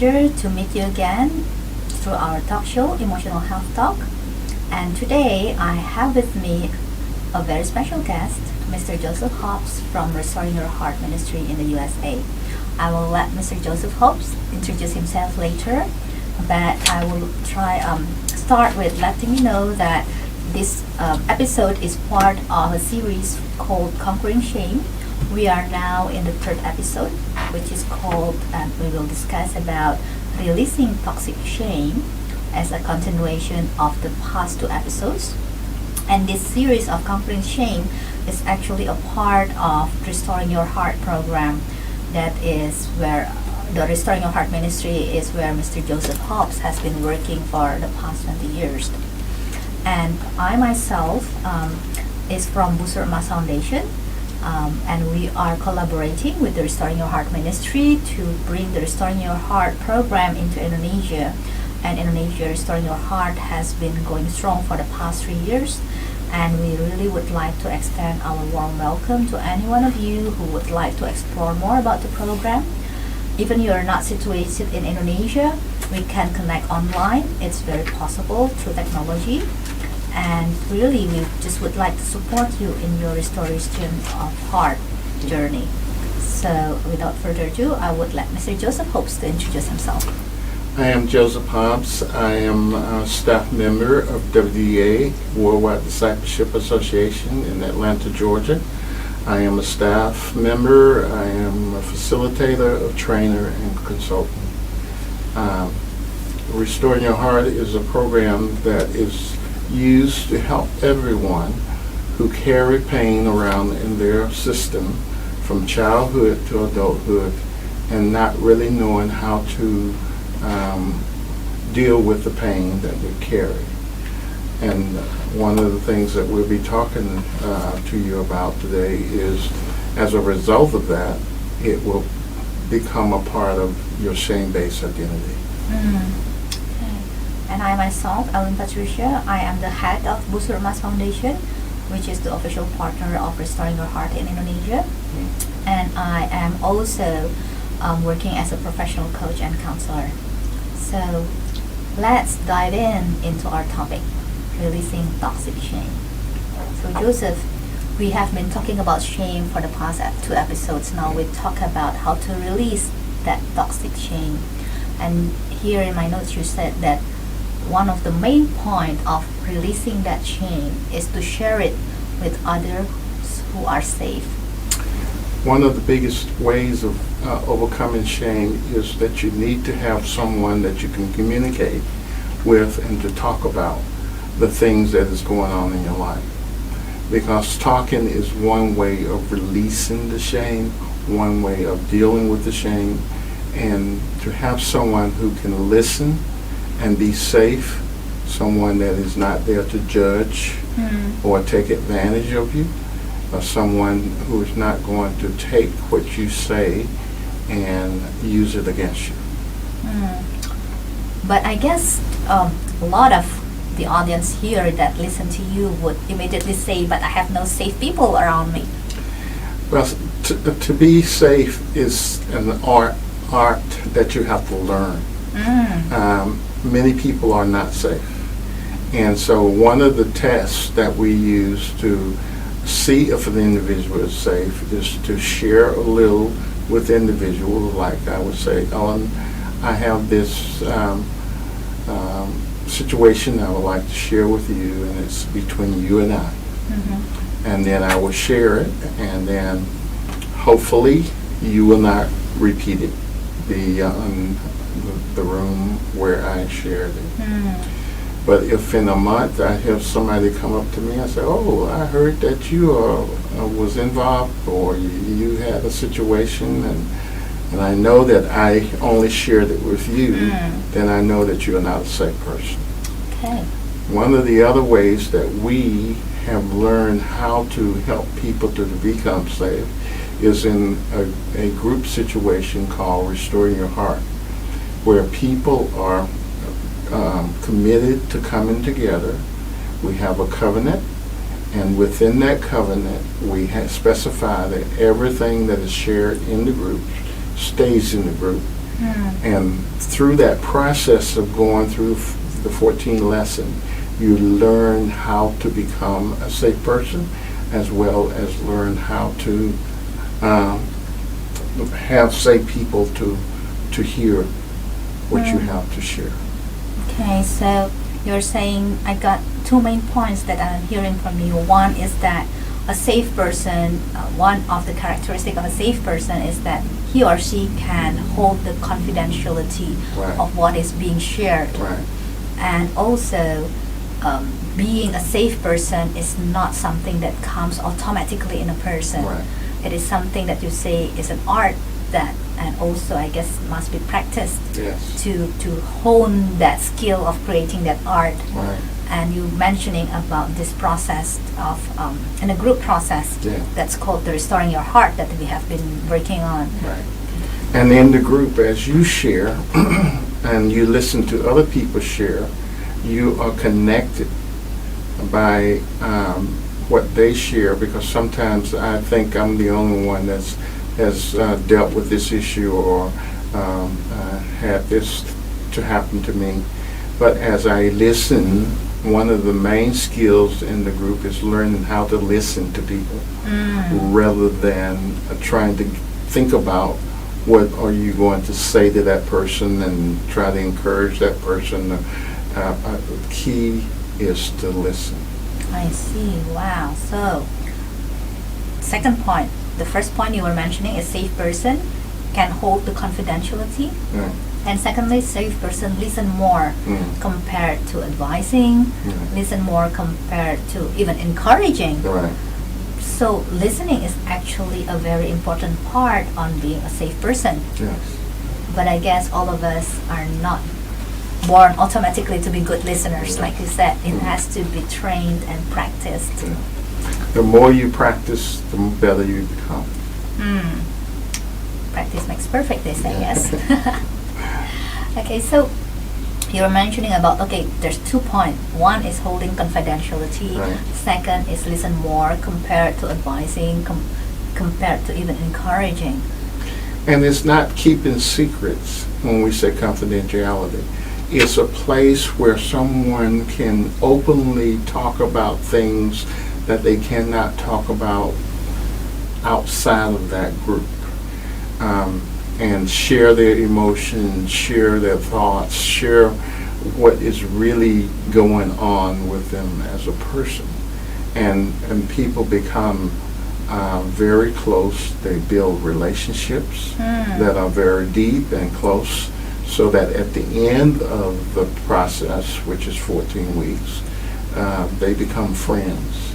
pleasure to meet you again through our talk show, Emotional Health Talk. And today I have with me a very special guest, Mr. Joseph Hobbs from Restoring Your Heart Ministry in the USA. I will let Mr. Joseph Hobbs introduce himself later, but I will start with letting you know that this episode is part of a series called Conquering Shame. We are now in the third episode, which is called, and we will discuss about releasing toxic shame as a continuation of the past two episodes. And this series of Conquering Shame is actually a part of Restoring Your Heart program. That is where the Restoring Your Heart ministry is where Mr. Joseph Hobbs has been working for the past 20 years. And I myself is from Busur Emas Foundation, and we are collaborating with the Restoring Your Heart ministry to bring the Restoring Your Heart program into Indonesia. And Indonesia Restoring Your Heart has been going strong for the past 3 years, and we really would like to extend our warm welcome to any one of you who would like to explore more about the program. Even you are not situated in Indonesia, we can connect online. It's very possible through technology. And really, we just would like to support you in your restoration of heart journey. So, without further ado, I would let Mr. Joseph Hobbs to introduce himself. I am Joseph Hobbs. I am a staff member of WDA, Worldwide Discipleship Association in Atlanta, Georgia. I am a staff member. I am a facilitator, a trainer, and consultant. Restoring Your Heart is a program that is used to help everyone who carry pain around in their system from childhood to adulthood and not really knowing how to deal with the pain that we carry. And one of the things that we'll be talking to you about today is, as a result of that, it will become a part of your shame-based identity. And I myself, Patricia, I am the head of Busur Emas Foundation, which is the official partner of Restoring Your Heart in Indonesia. And I am also working as a professional coach and counselor. So let's dive into our topic, releasing toxic shame. So Joseph, we have been talking about shame for the past two episodes. Now we talk about how to release that toxic shame. And here in my notes you said that one of the main point of releasing that shame is to share it with others who are safe. One of the biggest ways of overcoming shame is that you need to have someone that you can communicate with and to talk about the things that is going on in your life. Because talking is one way of releasing the shame, one way of dealing with the shame, and to have someone who can listen and be safe, someone that is not there to judge or take advantage of you, or someone who is not going to take what you say and use it against you. But I guess a lot of the audience here that listen to you would immediately say, but I have no safe people around me. Well, to be safe is an art that you have to learn. Many people are not safe. And so one of the tests that we use to see if an individual is safe is to share a little with the individual. Like I would say, Ellen, I have this situation I would like to share with you, and it's between you and I. And then I will share it, and then hopefully you will not repeat it beyond the room where I shared it. But if in a month I have somebody come up to me and say, "Oh, I heard that you was involved, or you had a situation, and I know that I only shared it with you," then I know that you are not a safe person. Okay. One of the other ways that we have learned how to help people to become safe is in a group situation called Restoring Your Heart, where people are committed to coming together. We have a covenant, and within that covenant we have specified that everything that is shared in the group stays in the group, And through that process of going through the 14 lesson, you learn how to become a safe person, as well as learn how to have safe people to hear what you have to share. Okay, so you're saying I got two main points that I'm hearing from you. One is that a safe person, one of the characteristics of a safe person is that he or she can hold the confidentiality Right. of what is being shared. Right. And also, being a safe person is not something that comes automatically in a person. Right. It is something that you say is an art that, and also I guess must be practiced Yes. to hone that skill of creating that art. Right. And you mentioning about this process of in a group process Yeah. that's called the Restoring Your Heart that we have been working on. Right. And in the group, as you share and you listen to other people share, you are connected by what they share, because sometimes I think I'm the only one that's has dealt with this issue or had this to happen to me. But as I listen, one of the main skills in the group is learning how to listen to people rather than trying to think about what are you going to say to that person and try to encourage that person. The key is to listen. I see. Wow. So, second point. The first point you were mentioning is safe person can hold the confidentiality. Right. And secondly, safe person listen more Mm. compared to advising, Right. listen more compared to even encouraging. Right. So listening is actually a very important part on being a safe person. Yes. But I guess all of us are not born automatically to be good listeners. Like you said, it has to be trained and practiced. Yeah. The more you practice, the better you become. Practice makes perfect, they say, yes. Okay, so you were mentioning about, okay, there's 2 points. One is holding confidentiality. Right. Second is listen more compared to advising, compared to even encouraging. And it's not keeping secrets when we say confidentiality. It's a place where someone can openly talk about things that they cannot talk about outside of that group, and share their emotions, share their thoughts, share what is really going on with them as a person. And people become very close. They build relationships that are very deep and close, so that at the end of the process, which is 14 weeks, they become friends,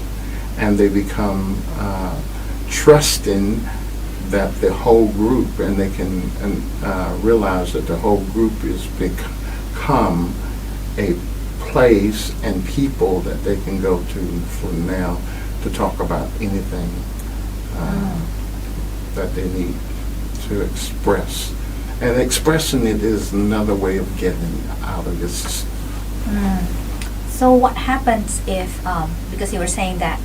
and they become trusting that the whole group, and they can realize that the whole group is become a place and people that they can go to from now to talk about anything that they need to express. And expressing it is another way of getting out of this. So what happens if, because you were saying that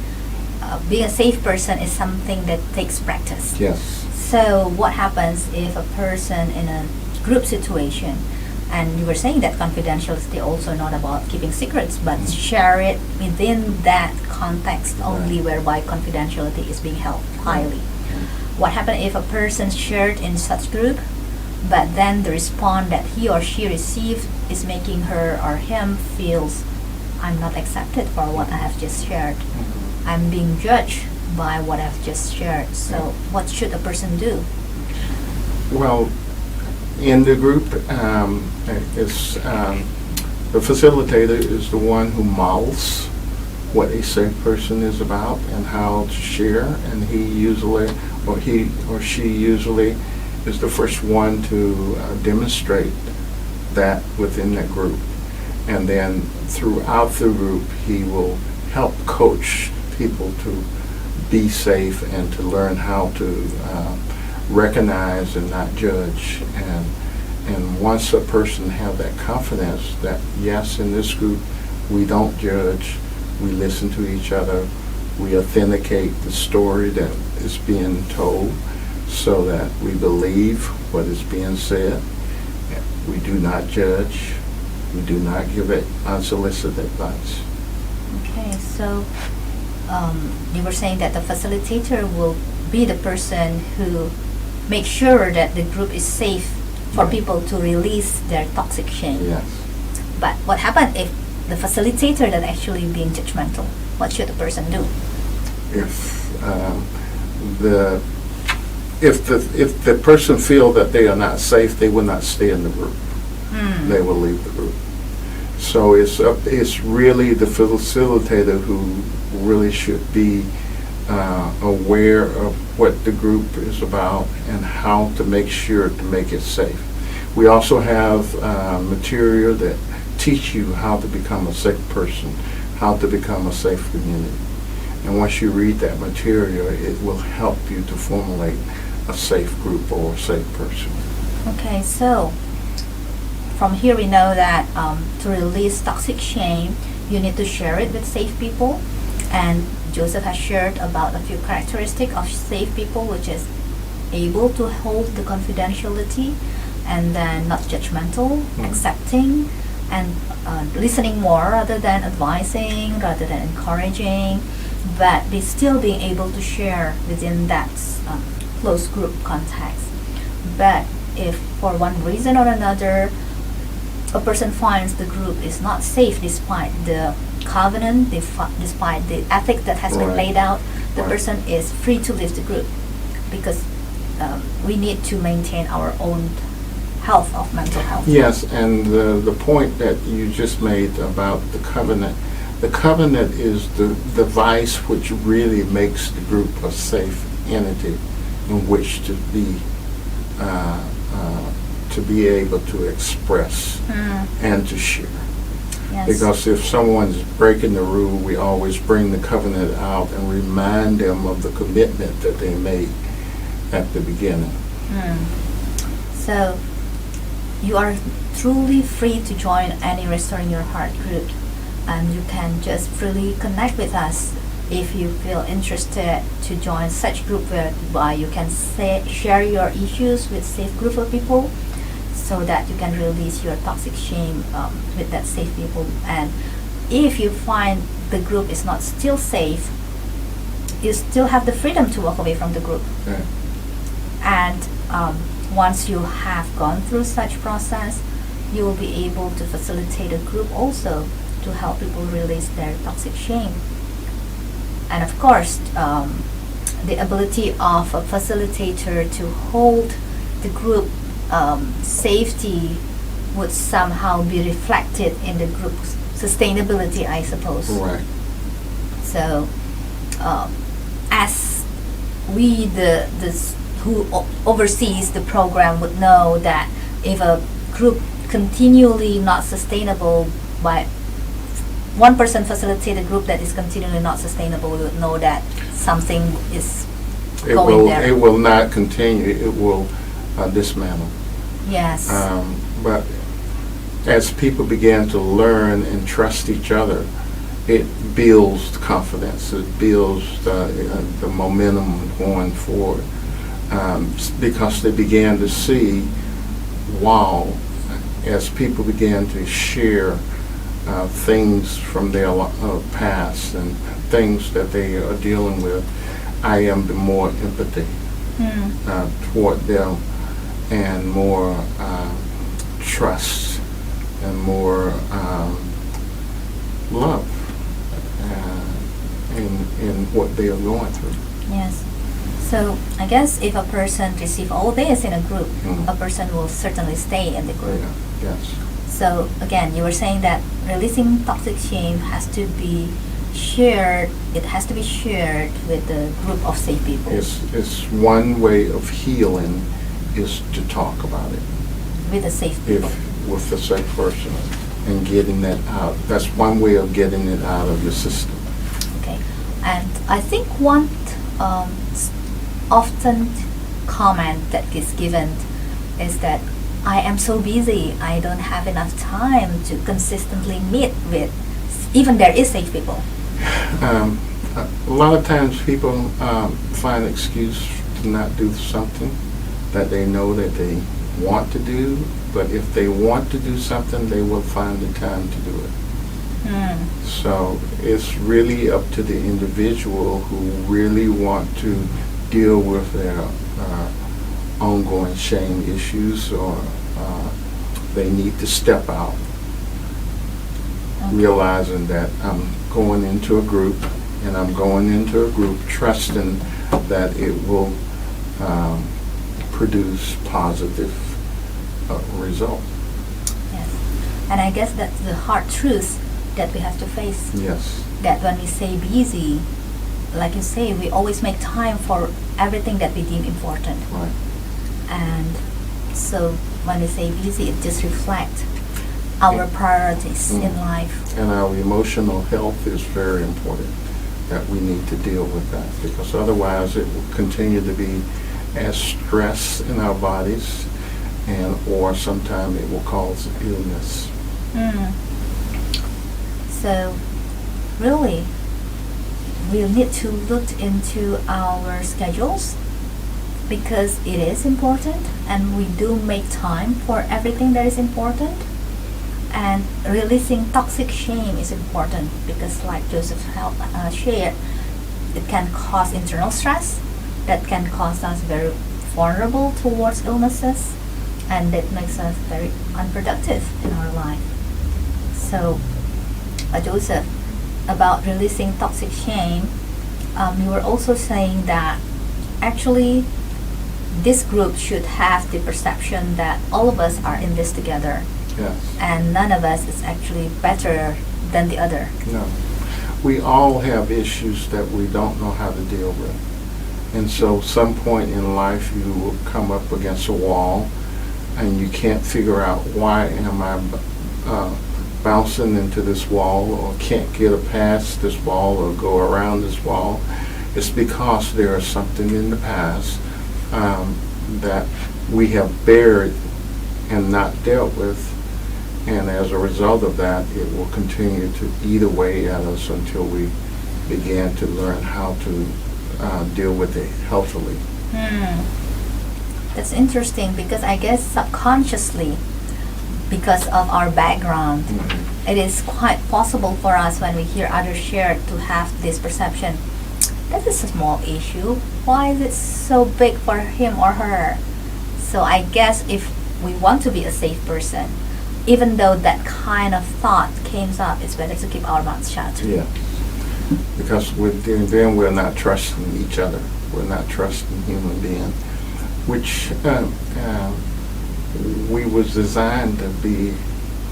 being a safe person is something that takes practice. Yes. So what happens if a person in a group situation, and you were saying that confidentiality also not about keeping secrets, but share it within that context only, whereby confidentiality is being held highly. What happens if a person shared in such group, but then the response that he or she received is making her or him feels, I'm not accepted for what I have just shared. I'm being judged by what I've just shared. So what should a person do? Well, in the group, it's, the facilitator is the one who models what a safe person is about and how to share, and he or she usually is the first one to demonstrate that within that group. And then throughout the group, he will help coach people to be safe and to learn how to recognize and not judge. And once a person have that confidence that, yes, in this group, we don't judge, we listen to each other, we authenticate the story that is being told so that we believe what is being said, We do not judge. We do not give it unsolicited advice. Okay, so you were saying that the facilitator will be the person who makes sure that the group is safe for Right. people to release their toxic shame. Yes. But what happens if the facilitator that actually being judgmental? What should the person do? If the if the person feel that they are not safe, they will not stay in the group. They will leave the group. So it's really the facilitator who really should be aware of what the group is about and how to make sure to make it safe. We also have material that teach you how to become a safe person, how to become a safe community. And once you read that material, it will help you to formulate a safe group or a safe person. Okay, so from here we know that to release toxic shame, you need to share it with safe people. And Joseph has shared about a few characteristics of safe people, which is able to hold the confidentiality, and then not judgmental, accepting, and listening more rather than advising, rather than encouraging, but be still being able to share within that close group context. But if for one reason or another a person finds the group is not safe despite the covenant, despite the ethic that has been Right. laid out, the Right. person is free to leave the group, because we need to maintain our own health of mental health. Yes, and the point that you just made about the covenant is the device which really makes the group a safe entity in which to be able to express and to share. Yes. Because if someone's breaking the rule, we always bring the covenant out and remind them of the commitment that they made at the beginning. So you are truly free to join any Restoring Your Heart group, and you can just freely connect with us if you feel interested to join such group whereby you can share your issues with safe group of people, so that you can release your toxic shame with that safe people. And if you find the group is not still safe, you still have the freedom to walk away from the group. Okay. And once you have gone through such process, you will be able to facilitate a group also to help people release their toxic shame. And of course, the ability of a facilitator to hold the group safety would somehow be reflected in the group's sustainability, I suppose. Right. So, as we, the who oversees the program, would know that if a group continually not sustainable, by one person facilitate a group that is continually not sustainable, we would know that something is going there. It will not continue. It will dismantle. Yes. But as people begin to learn and trust each other, it builds confidence. It builds the momentum going forward, because they began to see, wow, as people began to share things from their past and things that they are dealing with, I am the more empathy toward them, and more trust and more love in what they are going through. Yes. So I guess if a person receives all this in a group, a person will certainly stay in the group. Yeah. Yes. So again, you were saying that releasing toxic shame has to be shared. It has to be shared with the group of safe people. It's one way of healing is to talk about it With the safe people. with the safe person and getting that out. That's one way of getting it out of your system. Okay. And I think one often comment that is given is that I am so busy, I don't have enough time to consistently meet with, even there is safe people. A lot of times people find excuse to not do something that they know that they want to do, but if they want to do something, they will find the time to do it. So it's really up to the individual who really want to deal with their ongoing shame issues, or they need to step out, realizing that I'm going into a group, and I'm going into a group trusting that it will produce positive result. Yes. And I guess that's the hard truth that we have to face. Yes. That when we say busy, like you say, we always make time for everything that we deem important. Right. And so when we say busy, it just reflects our priorities in life. And our emotional health is very important, that we need to deal with that, because otherwise it will continue to be as stress in our bodies, and or sometimes it will cause illness. So really, we need to look into our schedules, because it is important, and we do make time for everything that is important. And releasing toxic shame is important, because like Joseph shared, it can cause internal stress that can cause us very vulnerable towards illnesses, and that makes us very unproductive in our life. So Joseph, about releasing toxic shame, you were also saying that actually this group should have the perception that all of us are in this together. Yes. And none of us is actually better than the other. No. We all have issues that we don't know how to deal with. And so some point in life you will come up against a wall and you can't figure out, why am I bouncing into this wall, or can't get past this wall or go around this wall. It's because there is something in the past that we have buried and not dealt with. And as a result of that, it will continue to eat away at us until we begin to learn how to deal with it healthily. That's interesting, because I guess subconsciously, because of our background, it is quite possible for us when we hear others share to have this perception. That is a small issue. Why is it so big for him or her? So I guess if we want to be a safe person, even though that kind of thought came up, it's better to keep our mouths shut. Yeah, because then we're not trusting each other. We're not trusting human beings, which we was designed to be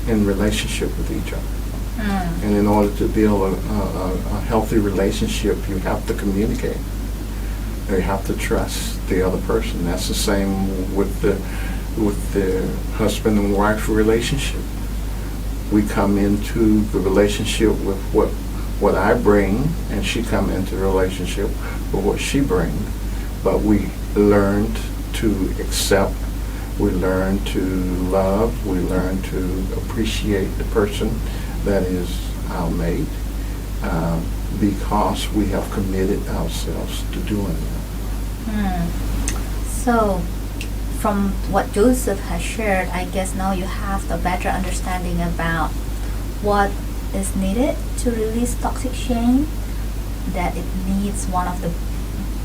in relationship with each other. And in order to build a healthy relationship, you have to communicate. You have to trust the other person. That's the same with the husband and wife relationship. We come into the relationship with what I bring, and she come into the relationship with what she brings. But we learned to accept, we learn to love, we learn to appreciate the person that is our mate, because we have committed ourselves to doing that. So, from what Joseph has shared, I guess now you have a better understanding about what is needed to release toxic shame, that it needs, one of the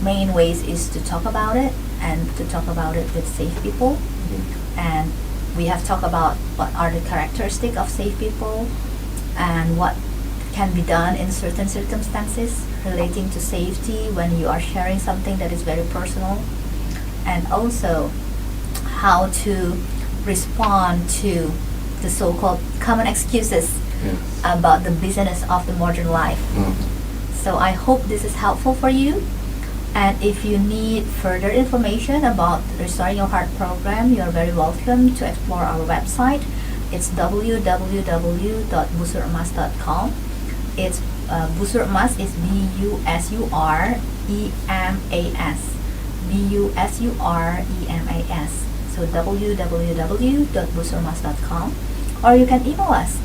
main ways is to talk about it, and to talk about it with safe people. And we have talked about what are the characteristics of safe people, and what can be done in certain circumstances relating to safety when you are sharing something that is very personal, and also how to respond to the so-called common excuses about the business of the modern life. So I hope this is helpful for you. And if you need further information about Restoring Your Heart program, you are very welcome to explore our website. It's www.busuremas.com. It's Busur Emas is BUSUREMAS. BUSUREMAS. So www.busuremas.com. Or you can email us.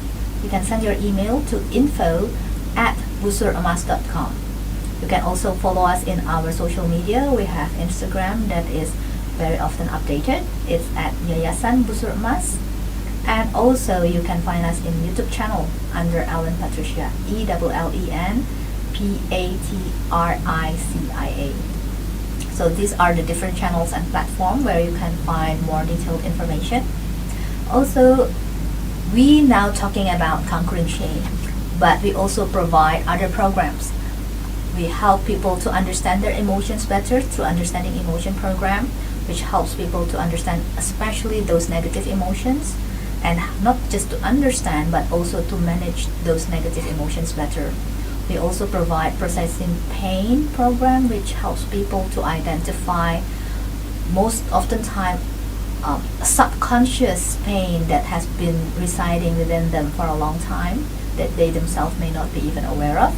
You can send your email to info@busuremas.com. You can also follow us in our social media. We have Instagram, that is very often updated. It's at Yayasan Busur Emas. And also you can find us in YouTube channel under Ellen Patricia, ELLEN PATRICIA. So these are the different channels and platforms where you can find more detailed information. Also, we now talking about conquering shame, but we also provide other programs. We help people to understand their emotions better through understanding emotion program, which helps people to understand especially those negative emotions, and not just to understand but also to manage those negative emotions better. We also provide processing pain program, which helps people to identify most often time subconscious pain that has been residing within them for a long time that they themselves may not be even aware of.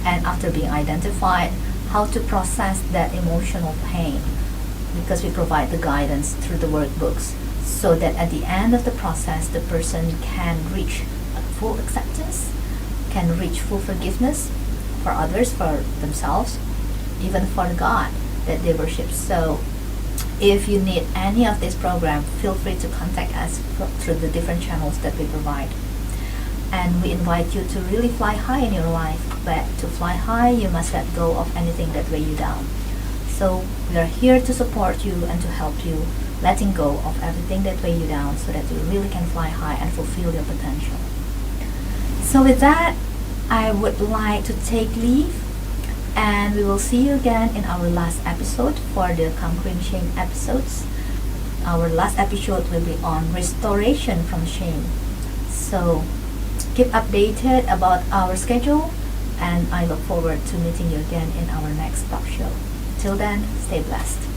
And after being identified, how to process that emotional pain, because we provide the guidance through the workbooks, so that at the end of the process the person can reach full acceptance, can reach full forgiveness for others, for themselves, even for God that they worship. So if you need any of this program, feel free to contact us through the different channels that we provide. And we invite you to really fly high in your life, but to fly high you must let go of anything that weigh you down. So we are here to support you and to help you letting go of everything that weigh you down, so that you really can fly high and fulfill your potential. So with that, I would like to take leave, and we will see you again in our last episode for the Conquering Shame episodes. Our last episode will be on restoration from shame. So keep updated about our schedule, and I look forward to meeting you again in our next talk show. Till then, stay blessed.